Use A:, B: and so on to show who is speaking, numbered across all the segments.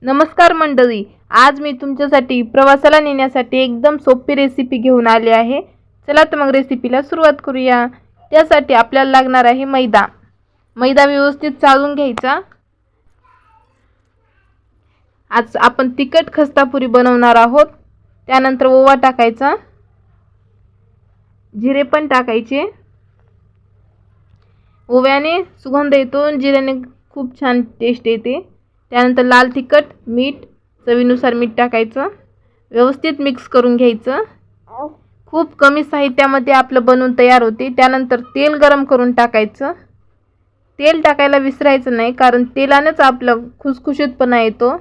A: नमस्कार मंडळी, आज मी तुमच्यासाठी प्रवासाला नेण्यासाठी एकदम सोपी रेसिपी घेऊन आली आहे। चला तर मग रेसिपीला सुरुवात करूया। त्यासाठी आपल्याला लागणार आहे मैदा। मैदा व्यवस्थित चाळून घ्यायचा। आज आपण तिखट खस्ता पुरी बनवणार आहोत। त्यानंतर ओवा टाकायचा, जिरे पण टाकायचे। ओव्याने सुगंध येतो, जिऱ्याने खूप छान टेस्ट येते। त्यानंतर लाल तिखट, मीठ, चवीनुसार मीठ टाकायचं। व्यवस्थित मिक्स करून घ्यायचं। खूप कमी साहित्यामध्ये आपलं बनवून तयार होते। त्यानंतर तेल गरम करून टाकायचं। तेल टाकायला विसरायचं नाही, कारण तेलानेच आपलं खुसखुशीतपणा येतो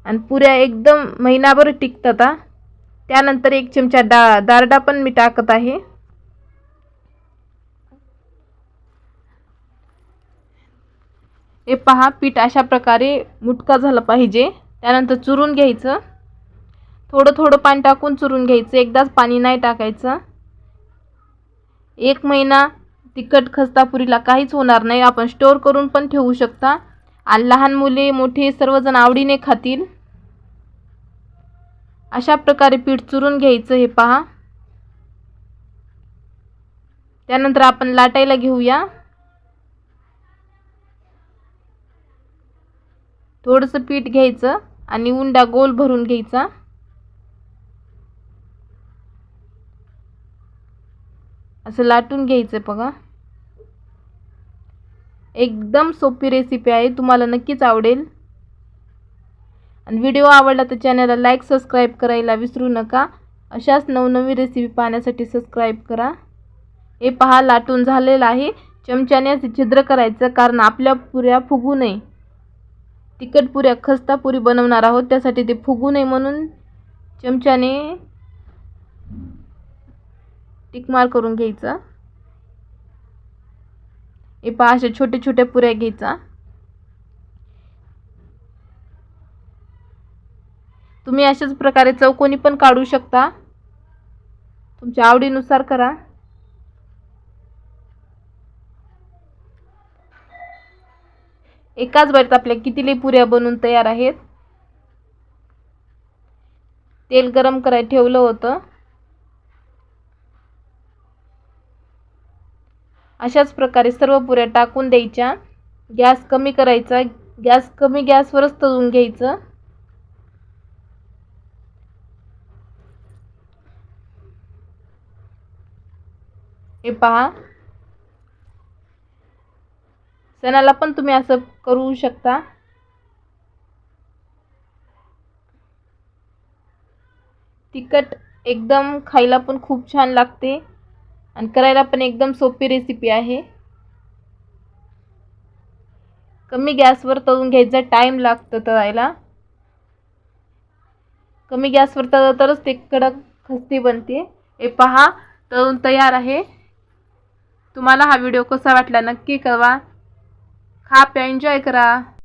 A: आणि पुऱ्या एकदम महिनाभर टिकतात। त्यानंतर 1 चमचा डालडा पण मी टाकत आहे। हे पहा, पीठ अशा प्रकारे मुटका झाला पाहिजे। त्यानंतर चुरून घ्यायचं। थोडं थोडं पाणी टाकून चुरून घ्यायचं, एकदाच पाणी नाही टाकायचं। 1 महिना तिखट खस्ता पुरीला काहीच होणार नाही। आपण स्टोर करून पण ठेवू शकता आणि लहान मुले मोठे सर्वजण आवडीने खातील। अशा प्रकारे पीठ चुरून घ्यायचं। हे पहा, त्यानंतर आपण लाटायला घेऊया। थोडंसं पीठ घ्यायचं आणि उंडा गोल भरून घ्यायचा। असं लाटून घ्यायचं। बघा, एकदम सोपी रेसिपी आहे, तुम्हाला नक्कीच आवडेल। आणि व्हिडिओ आवडला तर चॅनलला लाईक सबस्क्राईब करायला विसरू नका। अशाच नवनवीन रेसिपी पाहण्यासाठी सबस्क्राईब करा। हे पहा, लाटून झालेलं आहे। चमच्याने असे छिद्र करायचं, कारण आपल्या पुऱ्या फुगू नये। तिखट पुऱ्या खस्ता पुरी बनवणार आहोत, त्यासाठी ते फुगू नये म्हणून चमच्याने टिकमार करून घ्यायचा। हे पहा, अशा छोटे छोटे पुऱ्या घ्यायचा। तुम्ही अशाच प्रकारे चौकोनी पण काढू शकता, तुमच्या आवडीनुसार करा। एकाच वेळेत आपल्या कितीले पुऱ्या बनवून तयार आहेत। तेल गरम करायला ठेवलं होतं। अशाच प्रकारे सर्व पुऱ्या टाकून द्यायच्या। गॅस कमी करायचा, गॅसवरच तळून घ्यायचं। हे पहा, सणाला पण तुम्ही असं करू शकता। तिखट एकदम खायला पण खूप छान लागते आणि करायला पण एकदम सोपी रेसिपी आहे। कमी गॅसवर तळून घ्यायचा, टाइम लागतो तळायला। कमी गॅसवर तळलं तरच ते कडक खस्ती बनते। हे पहा, तळून तयार आहे। तुम्हाला हा व्हिडिओ कसा वाटला नक्की कळवा। खा प्या, एन्जॉय करा।